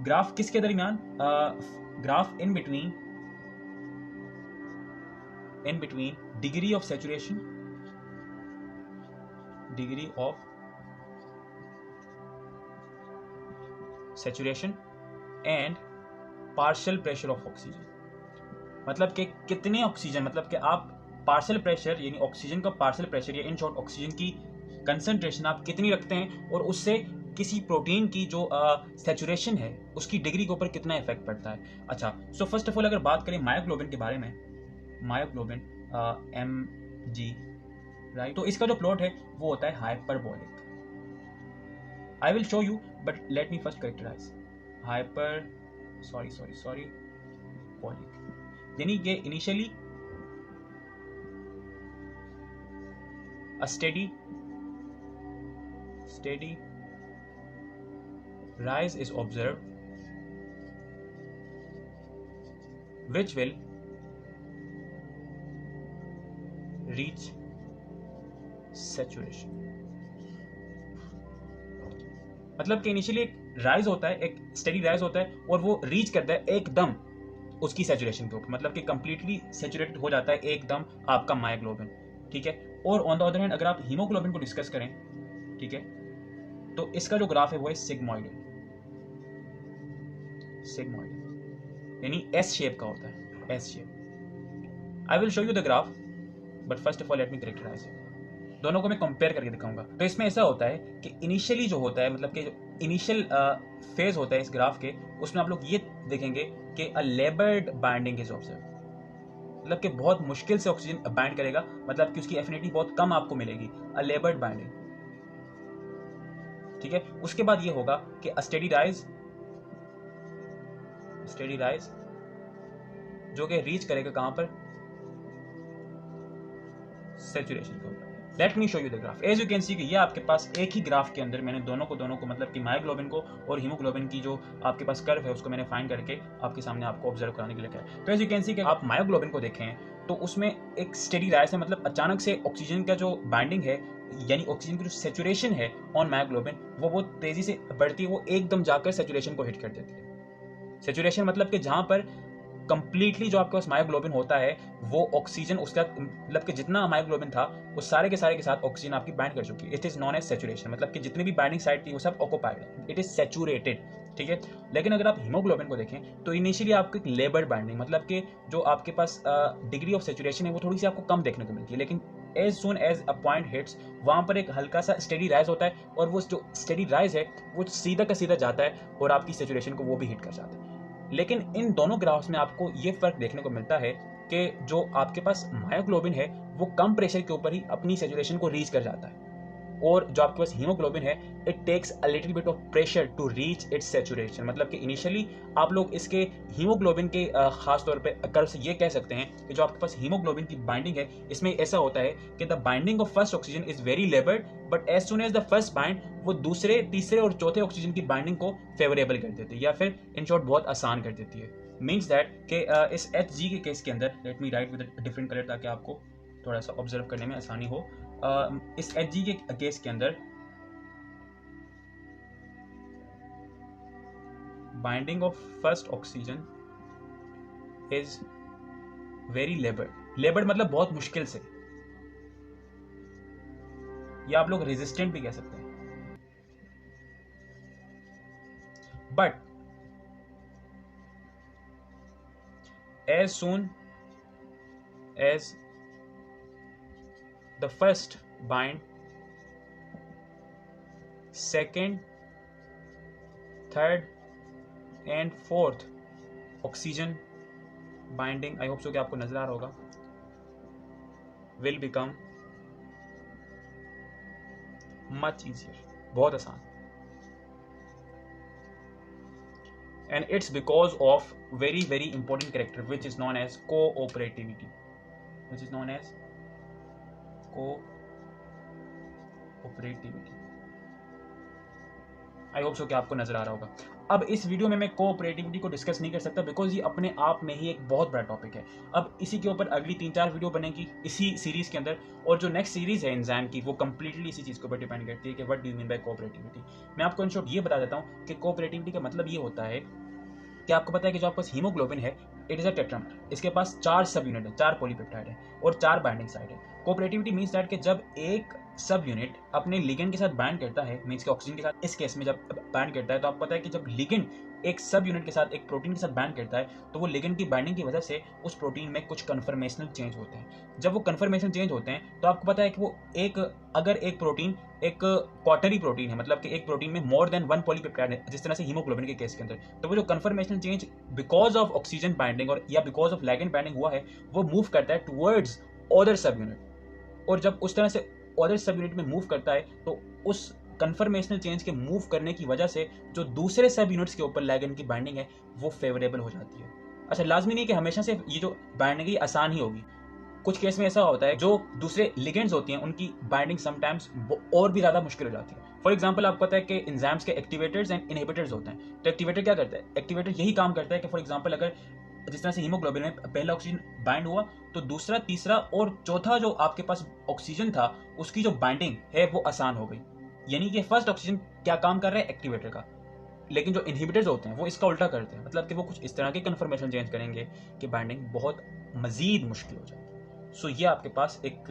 graph किसके दरमियान, graph in between degree of saturation and partial pressure of oxygen, मतलब कि कितने ऑक्सीजन, मतलब कि आप पार्शियल प्रेशर यानी ऑक्सीजन का पार्शियल प्रेशर या इन शॉर्ट ऑक्सीजन की कंसंट्रेशन आप कितनी रखते हैं और उससे किसी प्रोटीन की जो सैचुरेशन है उसकी डिग्री के ऊपर कितना इफेक्ट पड़ता है। अच्छा, सो फर्स्ट ऑफ ऑल अगर बात करें मायोग्लोबिन के बारे में, मायोग्लोबिन Mg राइट, तो इसका जो प्लॉट है वो होता है hyperbolic. I will show you but let me first characterise बॉलिक, यानी कि initially a steady rise is observed which will reach saturation। मतलब कि इनिशियली एक राइज होता है, एक स्टेडी राइज होता है और वो रीच करता है एकदम उसकी सैचुरेशन के ऊपर, मतलब कि कंप्लीटली सैचुरेटेड हो जाता है एकदम आपका मायोग्लोबिन, ठीक है। और ऑन द अदर हैंड अगर आप हीमोग्लोबिन को डिस्कस करें, ठीक है, तो इसका जो ग्राफ है वो है सिग्मोइडल, यानी एस शेप का होता है, S shape. I will show you the graph but first of all let me characterize it, दोनों को मैं कंपेयर करके दिखाऊंगा। तो इसमें ऐसा होता है कि इनिशियली जो होता है, मतलब कि जो इनिशियल फेज होता है इस ग्राफ के, उसमें आप लोग ये देखेंगे कि अ लेबर्ड बाइंडिंग इज ऑब्जर्व, मतलब कि बहुत मुश्किल से ऑक्सीजन बाइंड करेगा, मतलब कि उसकी एफिनिटी बहुत कम आपको मिलेगी, अ लेबर्ड बाइंडिंग, ठीक है। उसके बाद ये होगा कि अ स्टेडी राइज जो कि रीच करेगा कहां पर, सैचुरेशन के ऊपर। Let me show you the graph. As you can see कि ये आपके पास एक ही ग्राफ के अंदर मैंने दोनों को मतलब कि मायोग्लोबिन को और हीमोग्लोबिन की जो आपके पास कर्व है उसको मैंने फाइंड करके आपके सामने आपको ऑब्जर्व कराने के लिए किया। तो एज यू कैन सी कि आप मायोग्लोबिन को देखें तो उसमें एक स्टेडी राइज है, मतलब अचानक से ऑक्सीजन का जो बाइंडिंग है यानी ऑक्सीजन की जो सैचुरेशन है ऑन मायोग्लोबिन वो बहुत तेजी से बढ़ती है, वो एकदम जाकर सैचुरेशन को हिट कर देती है। सैचुरेशन मतलब कि जहां पर कंप्लीटली जो आपके पास मायोग्लोबिन होता है वो ऑक्सीजन उसका मतलब कि जितना मायोग्लोबिन था वो सारे के साथ ऑक्सीजन आपकी बाइंड कर चुकी है। It is known as saturation, मतलब कि जितनी भी बाइंडिंग साइट थी वो सब ऑक्युपाइड है, इट इज सैचुरेटेड, ठीक है। लेकिन अगर आप हीमोग्लोबिन को देखें तो इनिशियली आपको एक लेबर्ड बाइंडिंग, मतलब कि जो आपके पास डिग्री ऑफ सैचुरेशन है वो थोड़ी सी आपको कम देखने को मिलती है, लेकिन as soon as a point hits वहां पर एक हल्का सा स्टेडी राइज होता है और वो जो स्टेडी राइज है वो सीधा का सीधा जाता है और आपकी सैचुरेशन को वो भी हिट कर जाता है। लेकिन इन दोनों ग्राफ्स में आपको ये फर्क देखने को मिलता है कि जो आपके पास मायोग्लोबिन है वो कम प्रेशर के ऊपर ही अपनी सैचुरेशन को रीच कर जाता है और जो आपके पास हीमोग्लोबिन है it takes a little bit of pressure to reach its saturation. मतलब कि इनिशियली आप लोग इसके हीमोग्लोबिन के खास तौर पे कर्व से ये कह सकते हैं कि जो आपके पास हीमोग्लोबिन की बाइंडिंग है इसमें ऐसा होता है कि the binding of first oxygen is very laboured, but as soon as the first bind वो दूसरे, तीसरे और चौथे ऑक्सीजन की बाइंडिंग को फेवरेबल कर देती है या फिर इन शॉर्ट बहुत आसान कर देती है। मीन्स दैट कि इस Hg के केस के अंदर, let me right with different colour ताकि आपको थोड़ा सा ऑब्जर्व करने में आसानी हो। इस Hg के केस के अंदर binding of first oxygen is very लेबर्ड। लेबर्ड मतलब बहुत मुश्किल से, या आप लोग रेजिस्टेंट भी कह सकते हैं। But as soon as the first bind, second, third and fourth oxygen binding, I hope so कि आपको नजर आ रहा होगा, will become much easier, बहुत आसान। And it's because of very very important character which is known as cooperativity, which is known as cooperativity। I hope so कि आपको नजर आ रहा होगा। अब इस वीडियो में मैं कोऑपरेटिविटी को डिस्कस नहीं कर सकता बिकॉज ये अपने आप में ही एक बहुत बड़ा टॉपिक है। अब इसी के ऊपर अगली 3-4 वीडियो बनेगी इसी सीरीज के अंदर, और जो नेक्स्ट सीरीज है एंजाइम की वो कंप्लीटली इसी चीज के ऊपर डिपेंड करती है कि what do you mean by cooperativity. मैं आपको इन शॉर्ट ये बता देता हूँ कि कोऑपरेटिविटी का मतलब ये होता है कि आपको पता है कि जो आपके पास हीमोग्लोबिन है इट इज अ टेट्रामर, इसके पास 4 सब यूनिट है, 4 पॉलीपेप्टाइड है और 4 बाइंडिंग साइट है। कोऑपरेटिविटी मींस दैट कि जब एक सब यूनिट अपने लिगेंड के साथ बाइंड करता है, मींस के ऑक्सीजन के साथ इस केस में जब बाइंड करता है, तो आपको पता है कि जब लिगेंड एक सब यूनिट के साथ एक प्रोटीन के साथ बाइंड करता है तो वो लिगेंड की बाइंडिंग की वजह से उस प्रोटीन में कुछ कन्फर्मेशनल चेंज होते हैं। जब वो कन्फर्मेशन चेंज होते हैं तो आपको पता है कि वो अगर एक प्रोटीन एक क्वार्टरी प्रोटीन है, मतलब कि एक प्रोटीन में मोर देन 1 पॉलीपेप्टाइड है, जिस तरह से हीमोग्लोबिन के केस के अंदर, तो वो जो conformational change because of oxygen binding और या बिकॉज ऑफ लिगेंड बाइंडिंग हुआ है वो मूव करता है टुवर्ड्स अदर सब यूनिट, और जब उस तरह से अदर सब यूनिट में मूव करता है तो उस कन्फर्मेशनल चेंज के मूव करने की वजह से जो दूसरे सब यूनिट्स के ऊपर लिगेंड की बाइंडिंग है वो फेवरेबल हो जाती है। अच्छा, लाजमी नहीं कि हमेशा से ये जो बाइंडिंग है आसान ही होगी, कुछ केस में ऐसा होता है जो दूसरे लिगेंड्स होती हैं उनकी बाइंडिंग समटाइम्स और भी ज्यादा मुश्किल हो जाती है। फॉर एग्जांपल आपको पता है कि एंजाइम्स के एक्टिवेटर्स एंड इनहिबिटर्स होते हैं, तो एक्टिवेटर क्या करता है? एक्टिवेटर यही काम करता है कि फॉर एग्जांपल अगर जिस तरह से हीमोग्लोबिन में पहला ऑक्सीजन बाइंड हुआ तो दूसरा, तीसरा और चौथा जो आपके पास ऑक्सीजन था उसकी जो बाइंडिंग है वो आसान हो गई। यानी कि फर्स्ट ऑक्सीजन क्या काम कर रहा है? एक्टिवेटर का। लेकिन जो इनहिबिटर्स होते हैं वो इसका उल्टा करते हैं, मतलब कि वो कुछ इस तरह के कन्फर्मेशन चेंज करेंगे कि बाइंडिंग बहुत मजीद मुश्किल हो जाए। सो ये आपके पास एक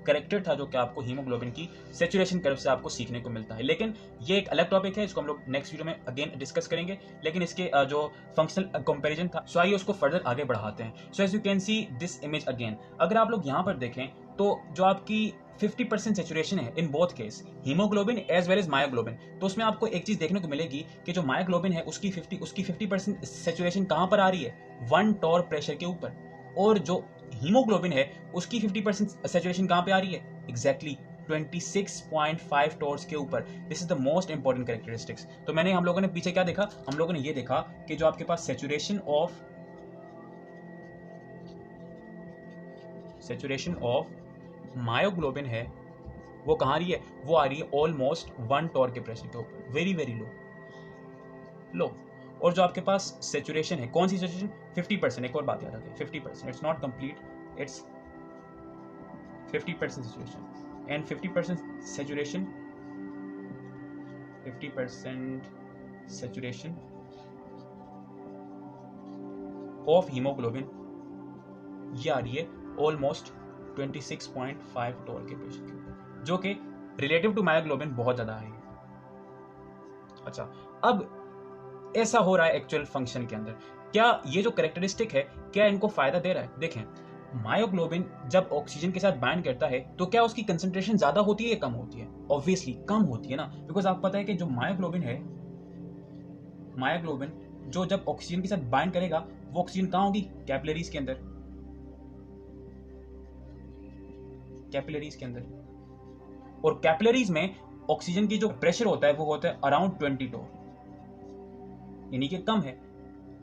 करेक्टर था जो कि आपको हीमोग्लोबिन की सैचुरेशन कर्व से आपको सीखने को मिलता है। लेकिन ये एक अलग टॉपिक है, इसको हम लोग नेक्स्ट वीडियो में अगेन डिस्कस करेंगे। लेकिन इसके जो फंक्शनल कंपैरिजन था, सो आइए उसको फर्दर आगे बढ़ाते हैं। So as you can see this image again, अगर आप लोग यहाँ पर देखें तो जो आपकी 50% सेचुरेशन है in both case, hemoglobin as well as myoglobin, तो उसमें आपको एक चीज देखने को मिलेगी कि जो मायोग्लोबिन है उसकी 50% सेचुरेशन कहाँ पर आ रही है? 1 टॉर प्रेशर के ऊपर, और जो हीमोग्लोबिन है उसकी 50% सैचुरेशन कहां पे आ रही है? एग्जैक्टली 26.5 टॉर्स के ऊपर। This is the most important characteristics. तो हम लोगों ने पीछे क्या देखा? हम लोगों ने ये देखा कि जो आपके पास सैचुरेशन ऑफ मायोग्लोबिन है वो कहां आ रही है? वो आ रही है ऑलमोस्ट 1 टॉर के प्रेशर के ऊपर, वेरी वेरी लो। और जो आपके पास सैचुरेशन है, कौन सी सैचुरेशन? 50%। एक और बात याद रखें, 50%, it's not complete, it's 50% saturation. And 50% saturation, 50% saturation of haemoglobin ये आ रही है ऑलमोस्ट 26.5 टॉर के प्रेशर के ऊपर, जो कि रिलेटिव टू मायोग्लोबिन बहुत ज्यादा है। अच्छा, अब ऐसा हो रहा है एक्चुअल फंक्शन के अंदर, क्या ये जो कैरेक्टरिस्टिक है क्या इनको फायदा दे रहा है? देखें, मायोग्लोबिन जब ऑक्सीजन के साथ बाइंड करता है तो क्या उसकी कंसंट्रेशन ज्यादा होती है या कम होती है? ऑब्वियसली कम होती है ना, बिकॉज आपको पता है कि जो मायोग्लोबिन है, मायोग्लोबिन जो जब ऑक्सीजन के साथ बाइंड करेगा वो ऑक्सीजन कहां होगी? कैपिलरीज के अंदर, कैपिलरीज के अंदर। और कैपिलरीज में ऑक्सीजन की जो प्रेशर होता है वो होता है अराउंड 20 टोर, यानी कि कम है।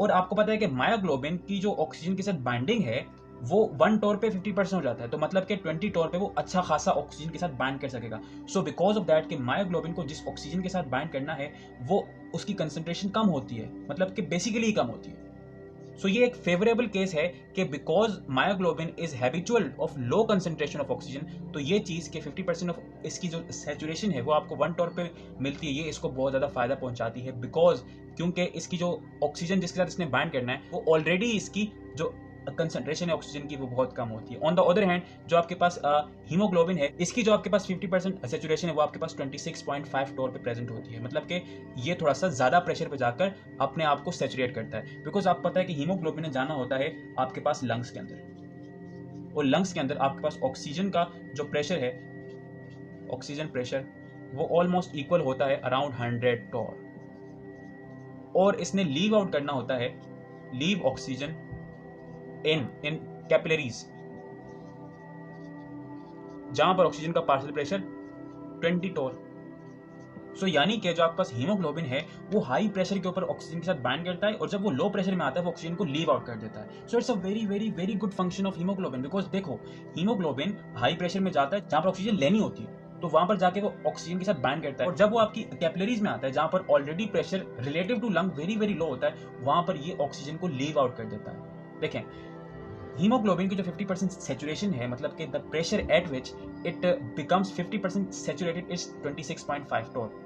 और आपको पता है कि मायोग्लोबिन की जो ऑक्सीजन के साथ बाइंडिंग है वो 1 टोर पे 50% हो जाता है, तो मतलब कि 20 टोर पे वो अच्छा खासा ऑक्सीजन के साथ बाइंड कर सकेगा। सो बिकॉज ऑफ दैट कि मायोग्लोबिन को जिस ऑक्सीजन के साथ बाइंड करना है वो उसकी कंसंट्रेशन कम होती है, मतलब कि बेसिकली कम होती है। सो ये एक फेवरेबल केस है कि because myoglobin is habitual of low concentration of oxygen, तो ये चीज़ के 50% ऑफ इसकी जो सैचुरेशन है वो आपको 1 टोर पे मिलती है, ये इसको बहुत ज़्यादा फायदा पहुंचाती है। बिकॉज क्योंकि इसकी जो ऑक्सीजन जिसके साथ इसने बाइंड करना है वो ऑलरेडी इसकी जो कंसंट्रेशन है ऑक्सीजन की वो बहुत कम होती है। ऑन द अदर हैंड जो आपके पास हीमोग्लोबिन है इसकी जो आपके पास 50% सैचुरेशन है वो आपके पास 26.5 टोर पे प्रेजेंट होती है, मतलब कि ये थोड़ा सा ज़्यादा प्रेशर पे जाकर अपने आप को सैचुरेट करता है। बिकॉज आपको पता है कि हीमोग्लोबिन ने जाना होता है आपके पास लंग्स के अंदर, और लंग्स के अंदर आपके पास ऑक्सीजन का जो प्रेशर है, ऑक्सीजन प्रेशर वो ऑलमोस्ट इक्वल होता है अराउंड 100 टोर, और इसने लीव आउट करना होता है, लीव ऑक्सीजन इन कैपिलरीज, जहां पर ऑक्सीजन का पार्शियल प्रेशर 20 टोर। सो यानी कि जो आपके पास हीमोग्लोबिन है वो हाई प्रेशर के ऊपर ऑक्सीजन के साथ बाइंड करता है, और जब वो लो प्रेशर में आता है वो ऑक्सीजन को लीव आउट कर देता है। So it's a very very very good function of haemoglobin. Because देखो, हीमोग्लोबिन हाई प्रेशर में जाता है जहां पर ऑक्सीजन लेनी होती है, तो वहां पर जाके वो ऑक्सीजन के साथ बाइंड करता है, और जब वो आपकी कैपिलरीज में आता है जहां पर already pressure relative to lung very very low होता है, वहां पर ये ऑक्सीजन को लीव आउट कर देता है। देखें, हीमोग्लोबिन की जो 50% सैचुरेशन है, मतलब कि the pressure at which it becomes 50% saturated is 26.5 टोर,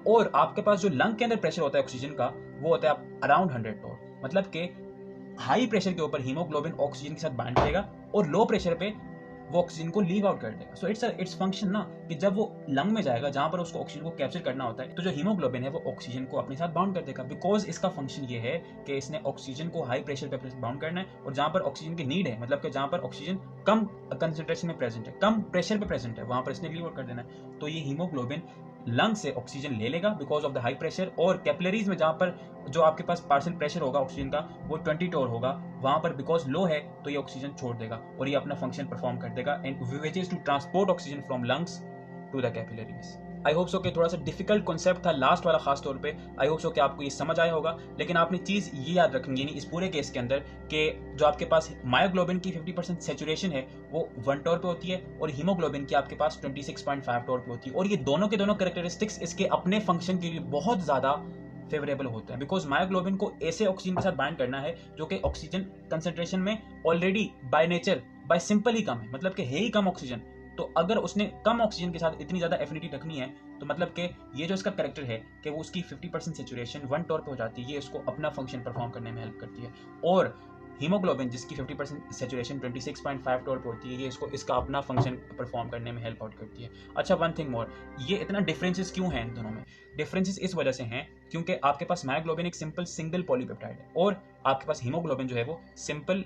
और आपके पास जो लंग के अंदर प्रेशर होता है ऑक्सीजन का वो होता है अराउंड 100 टोर, मतलब कि हाई प्रेशर के ऊपर हीमोग्लोबिन ऑक्सीजन के साथ बाइंड करेगा और लो प्रेशर पे वो ऑक्सीजन को लीव आउट कर देगा। सो इट्स फंक्शन ना कि जब वो लंग में जाएगा जहां पर उसको ऑक्सीजन को कैप्चर करना होता है, तो जो हीमोग्लोबिन है वो ऑक्सीजन को अपने साथ बाउंड कर देगा। बिकॉज इसका फंक्शन ये है कि इसने ऑक्सीजन को हाई प्रेशर पे बाउंड करना है, और जहां पर ऑक्सीजन की नीड है, मतलब कि जहां पर ऑक्सीजन कम कंसंट्रेशन में प्रेजेंट है, कम प्रेशर पे प्रेजेंट है, वहां पर इसने लीव आउट कर देना है। तो ये हीमोग्लोबिन लंग से ऑक्सीजन ले लेगा because of the high pressure, और कैपिलरीज में जहां पर जो आपके पास पार्शियल प्रेशर होगा ऑक्सीजन का वो 20 टोर होगा, वहां पर बिकॉज लो है तो ये ऑक्सीजन छोड़ देगा और ये अपना फंक्शन परफॉर्म कर देगा, and which is to transport oxygen from lungs to the capillaries. I hope so कि थोड़ा सा डिफिकल्ट कॉन्सेप्ट था लास्ट वाला खास तौर पे, आई होप सो कि आपको ये समझ आया होगा। लेकिन आपने चीज़ ये याद रखनी है इस पूरे केस के अंदर कि जो आपके पास मायोग्लोबिन की 50% सैचुरेशन है वो 1 टोर पे होती है, और हीमोग्लोबिन की आपके पास 26.5 टोर पे होती है, और ये दोनों के दोनों कैरेक्टरिस्टिक्स इसके अपने फंक्शन के लिए बहुत ज़्यादा फेवरेबल होते हैं। बिकॉज मायोग्लोबिन को ऐसे ऑक्सीजन के साथ बाइंड करना है जो कि ऑक्सीजन कंसेंट्रेशन में already by nature by simple ही कम है, मतलब कि है ही कम ऑक्सीजन। तो अगर उसने कम ऑक्सीजन के साथ इतनी ज़्यादा एफिनिटी रखनी है, तो मतलब कि ये जो इसका कैरेक्टर है कि वो उसकी 50% सैचुरेशन 1 टोर पे हो जाती है, ये उसको अपना फंक्शन परफॉर्म करने में हेल्प करती है। और हीमोग्लोबिन जिसकी 50% सैचुरेशन 26.5 टोर पे होती है, ये इसको इसका अपना फंक्शन परफॉर्म करने में हेल्प आउट करती है। अच्छा, वन थिंग मोर, ये इतना डिफरेंसेस क्यों हैं इन दोनों में? डिफरेंसेस इस वजह से हैं क्योंकि आपके पास मायोग्लोबिन एक सिंपल सिंगल पॉलीपेप्टाइड है, और आपके पास हीमोग्लोबिन जो है वो सिंपल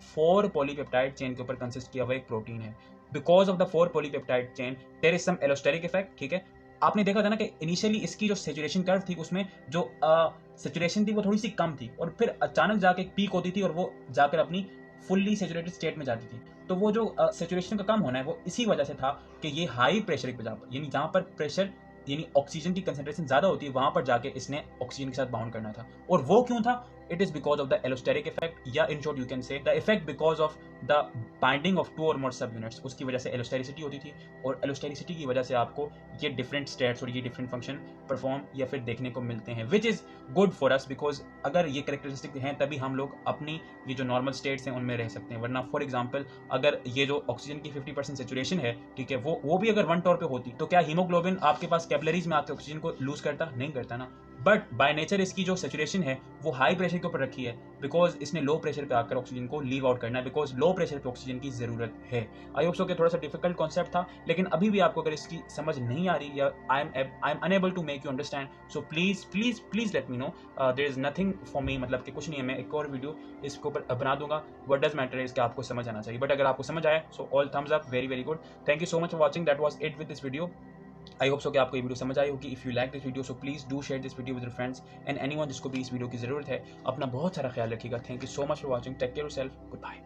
4 पॉलीपेप्टाइड चेन के ऊपर कंसिस्ट किया हुआ एक प्रोटीन है। Because of the 4 polypeptide chain there is some allosteric effect, ठीक है। आपने देखा था ना कि इनिशियली इसकी जो सैचुरेशन कर्व थी उसमें जो सैचुरेशन थी वो थोड़ी सी कम थी, और फिर अचानक जाके एक पीक होती थी और वो जाकर अपनी फुल्ली सैचुरेटेड स्टेट में जाती थी। तो वो जो सैचुरेशन का कम होना है वो इसी वजह से था कि ये हाई प्रेशर पे यानी जहाँ पर प्रेशर यानी ऑक्सीजन की कंसंट्रेशन ज्यादा होती है वहां पर जाके इसने ऑक्सीजन के साथ बाउंड करना था। और वो क्यों था? It is because of the allosteric effect, या in short you can say the effect because of the binding of 2 और मोर सब यूनिट्स, उसकी वजह से एलोस्टेरिसिटी होती थी, और एलोस्टेरिसिटी की वजह से आपको ये डिफरेंट स्टेट्स और ये डिफरेंट फंक्शन परफॉर्म या फिर देखने को मिलते हैं, which is good for us. Because अगर ये कैरेक्टरिस्टिक हैं तभी हम लोग अपनी ये जो नॉर्मल स्टेट्स हैं उनमें रह सकते हैं, वरना फॉर एग्जाम्पल अगर ये जो ऑक्सीजन की 50% सैचुरेशन है, ठीक है, वो भी अगर 1 टोर पे होती तो क्या हीमोग्लोबिन आपके पास कैपिलरीज में आके ऑक्सीजन को लूज करता? नहीं करता ना। बट बाय नेचर इसकी जो सैचुरेशन है वो हाई प्रेशर के ऊपर रखी है, बिकॉज इसने लो प्रेशर पे आकर ऑक्सीजन को लीव आउट करना है, बिकॉज लो प्रेशर पे ऑक्सीजन की जरूरत है। आई होप सो कि थोड़ा सा डिफिकल्ट कॉन्सेप्ट था, लेकिन अभी भी आपको अगर इसकी समझ नहीं आ रही या I am unable to make you understand, so please please please let me know. There is nothing for me, मतलब कि कुछ नहीं है, मैं एक और वीडियो इसके ऊपर बना दूंगा। व्हाट डज मैटर इज कि आपको समझ आना चाहिए, बट अगर आपको समझ आया so all thumbs up, very very good. Thank you so much for watching, that was it with this video. I hope so कि आपको ये वीडियो समझ आई होगी। If you like this video so please do share this video with your friends and anyone जिसको भी इस video की जरूरत है। अपना बहुत सारा ख्याल रखिएगा। Thank you so much for watching, take care yourself, good bye.